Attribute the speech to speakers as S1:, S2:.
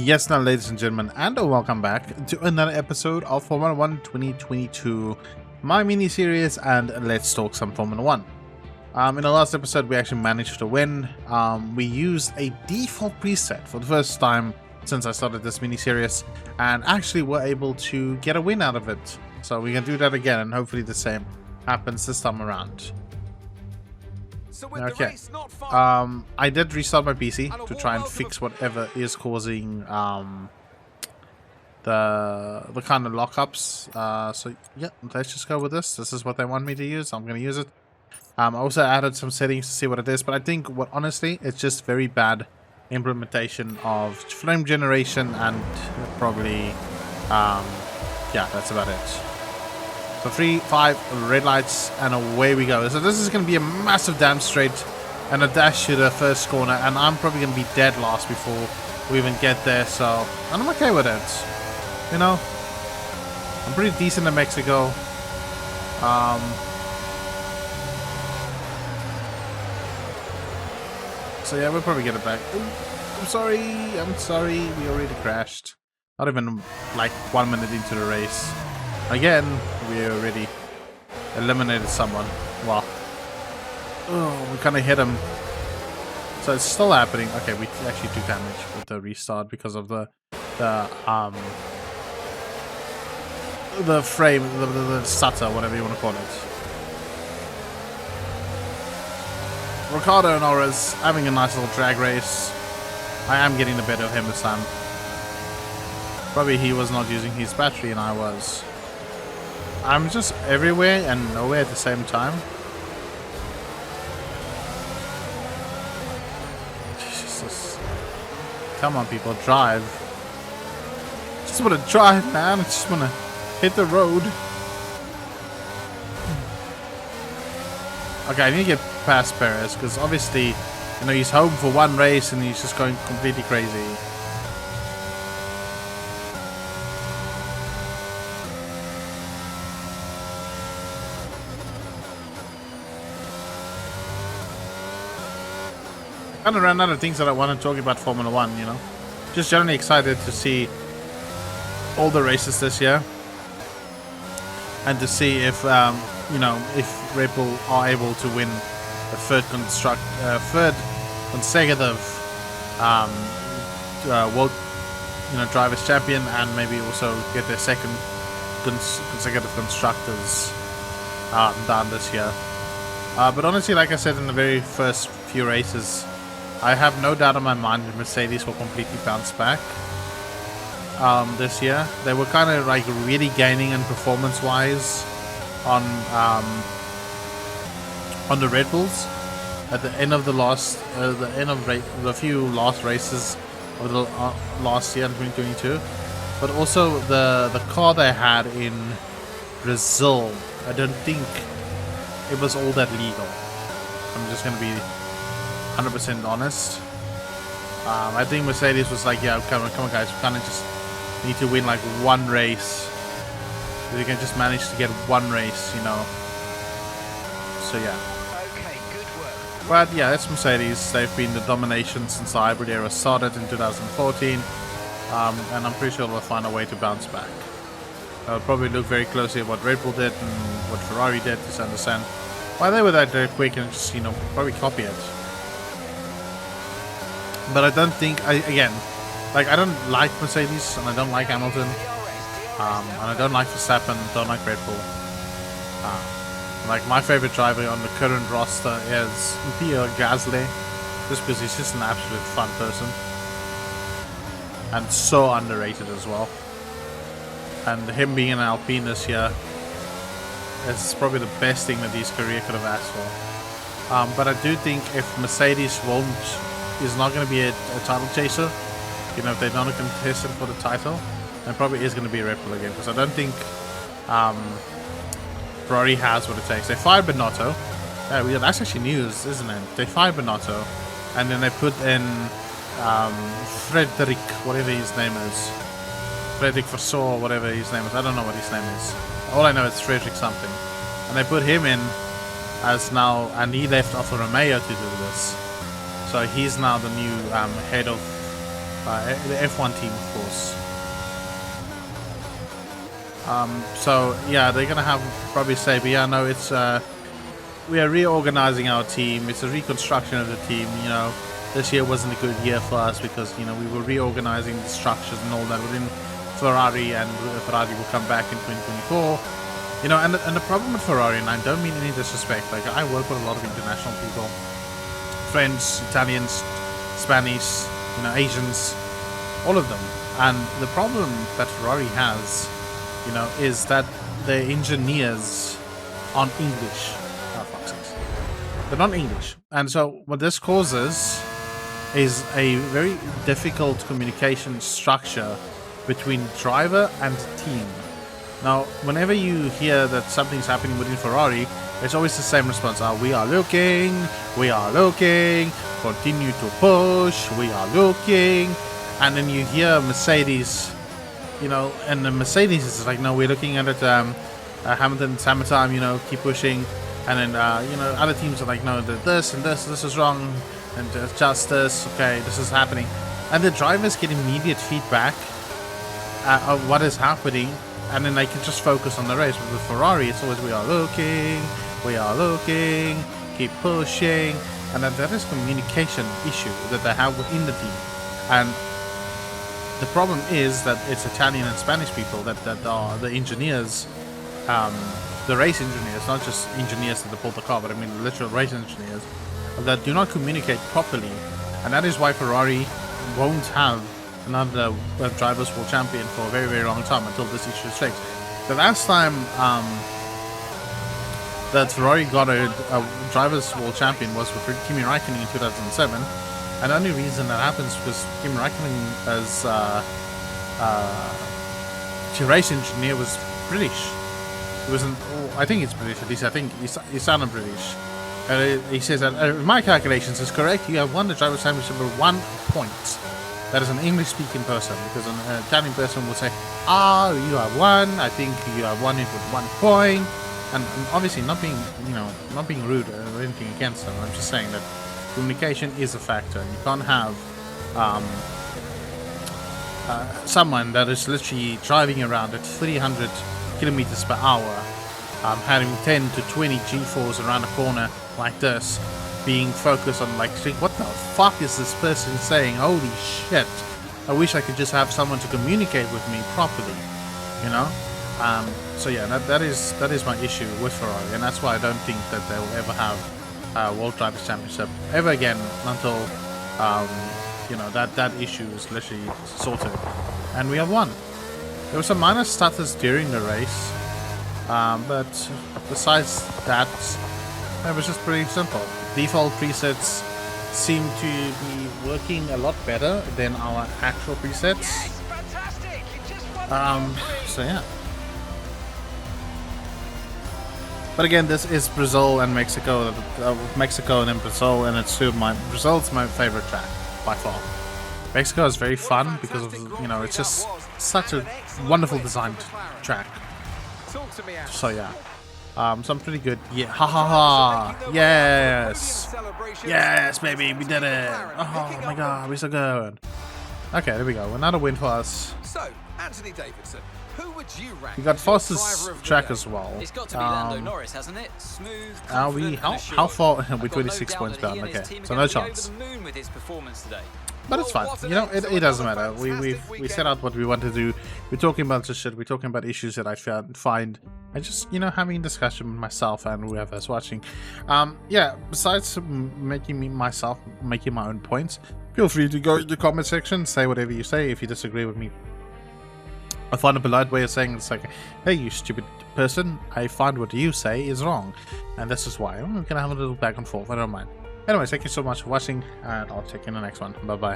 S1: Yes, now, ladies and gentlemen, and welcome back to another episode of Formula 1 2022, my mini-series, and let's talk some Formula 1. In the last episode, we actually managed to win. We used a default preset for the first time since I started this mini-series, and actually were able to get a win out of it. So we can do that again, and hopefully the same happens this time around. Okay. I did restart my PC to try and fix whatever is causing the kind of lockups. So yeah, let's just go with this. This is what they want me to use. I'm gonna use it. I also added some settings to see what it is, but I think honestly, it's just very bad implementation of flame generation and probably yeah, that's about it. So 3, 5 red lights, and away we go. So this is going to be a massive damn straight and a dash to the first corner, and I'm probably going to be dead last before we even get there. So I'm okay with it. You know, I'm pretty decent in Mexico. So yeah, we'll probably get it back. Ooh, I'm sorry. We already crashed. Not even like 1 minute into the race. Again, we already eliminated someone. Well, oh, we kind of hit him. So it's still happening. Okay, we actually took damage with the restart because of the frame, the stutter, whatever you want to call it. Ricardo and Norris having a nice little drag race. I am getting the better of him this time. Probably he was not using his battery and I was. I'm just everywhere and nowhere at the same time. Jesus. Come on, people, drive. Just want to drive, man. I just want to hit the road. Okay, I need to get past Perez because obviously, you know, he's home for one race and he's just going completely crazy. Kind of ran out of things that I want to talk about Formula 1, you know. Just generally excited to see all the races this year. And to see if, you know, if Red Bull are able to win a third consecutive World, you know, Drivers' Champion, and maybe also get their second consecutive Constructors done this year. But honestly, like I said in the very first few races, I have no doubt in my mind that Mercedes will completely bounce back this year. They were kind of like really gaining in performance-wise on the Red Bulls at the end of the the few last races of the last year in 2022. But also the car they had in Brazil, I don't think it was all that legal. I'm just gonna be 100% honest. I think Mercedes was like, yeah, come on guys, we kind of just need to win like one race. If you can just manage to get one race, you know. So yeah.
S2: Okay, good work.
S1: But yeah, that's Mercedes. They've been the domination since the hybrid era started in 2014. And I'm pretty sure they'll find a way to bounce back. I'll probably look very closely at what Red Bull did and what Ferrari did to understand why they were that quick and just, you know, probably copy it. But I don't think, again, like, I don't like Mercedes and I don't like Hamilton, and I don't like Verstappen, don't like Red Bull. Like, my favorite driver on the current roster is Pierre Gasly, just because he's just an absolute fun person and so underrated as well. And him being an Alpine this year is probably the best thing that his career could have asked for. But I do think if Mercedes is not going to be a title chaser, you know, if they're not a contestant for the title, then probably is going to be a Red Bull again, because I don't think Ferrari has what it takes. They fired Binotto. Yeah, that's actually news, isn't it? They fired Binotto, and then they put in Frederick, whatever his name is. Frederick Vasseur, whatever his name is. I don't know what his name is. All I know is Frederick something. And they put him in as now, and he left Alfa Romeo to do this. So he's now the new head of The F1 team, of course. So yeah, they're gonna have probably say, but yeah, no, it's we are reorganizing our team. It's a reconstruction of the team. You know, this year wasn't a good year for us because you know we were reorganizing the structures and all that within Ferrari, and Ferrari will come back in 2024. You know, and the problem with Ferrari, and I don't mean any disrespect. Like I work with a lot of international people, French, Italians, Spanish, you know, Asians, all of them. And the problem that Ferrari has, you know, is that the engineers aren't English. Oh, fuck's sakes. They're not English. And so what this causes is a very difficult communication structure between driver and team. Now, whenever you hear that something's happening within Ferrari, it's always the same response. We are looking, continue to push, we are looking. And then you hear Mercedes, you know, and the Mercedes is like, no, we're looking at it, Hamilton, summertime, you know, keep pushing. And then, you know, other teams are like, no, this and this is wrong, and adjust this, okay, this is happening. And the drivers get immediate feedback of what is happening, and then they can just focus on the race. But with Ferrari, it's always, we are looking, keep pushing. And that is a communication issue that they have within the team. And the problem is that it's Italian and Spanish people that are the engineers, the race engineers, not just engineers that build the car, but I mean literal race engineers, that do not communicate properly. And that is why Ferrari won't have another Drivers' World Champion for a very, very long time until this issue is fixed. The last time that Ferrari got a Drivers' World Champion was with Kimi Räikkönen in 2007. And the only reason that happens because Kim Räikkönen as race engineer was British. He wasn't. I think it's British at least. I think he sounded British. He says that my calculations is correct. You have won the driver's championship with 1 point. That is an English-speaking person, because an Italian person will say, you have won. I think you have won it with 1 point. And obviously, not being rude or anything against them. I'm just saying that communication is a factor, and you can't have someone that is literally driving around at 300 kilometers per hour, having 10 to 20 G-force around a corner like this, being focused on like, what the fuck is this person saying? Holy shit! I wish I could just have someone to communicate with me properly, you know. So yeah, that is my issue with Ferrari, and that's why I don't think that they will ever have World Drivers' Championship ever again until you know, that issue is literally sorted. And we have won. There were some minor stutters during the race, but besides that, it was just pretty simple. Default presets seem to be working a lot better than our actual presets. So yeah. But again, this is Brazil and Mexico, Mexico and then Brazil, and it's Brazil's my favorite track by far. Mexico is very fun because of, you know, it's just such a wonderful designed track. So yeah, some pretty good. Yeah, ha ha ha! Yes, yes, baby, we did it! Oh my god, we're so good. Okay, there we go. Another win for us.
S2: So, Anthony Davidson, who would you rank?
S1: We got fastest track as well.
S3: It's got to be Lando Norris, hasn't it? Smooth,
S1: are we how far? We're 26 points down. Okay, so no chance. But it's fine. You know, it doesn't matter. We set out what we want to do. We're talking about this shit. We're talking about issues that I find. I just, you know, having a discussion with myself and whoever's watching. Yeah. Besides making my own points, feel free to go to the comment section, say whatever you say. If you disagree with me, I find a polite way of saying it's like, hey, you stupid person, I find what you say is wrong, and this is why. We're gonna have a little back and forth. I don't mind. Anyways, thank you so much for watching, and I'll check you in the next one. Bye bye.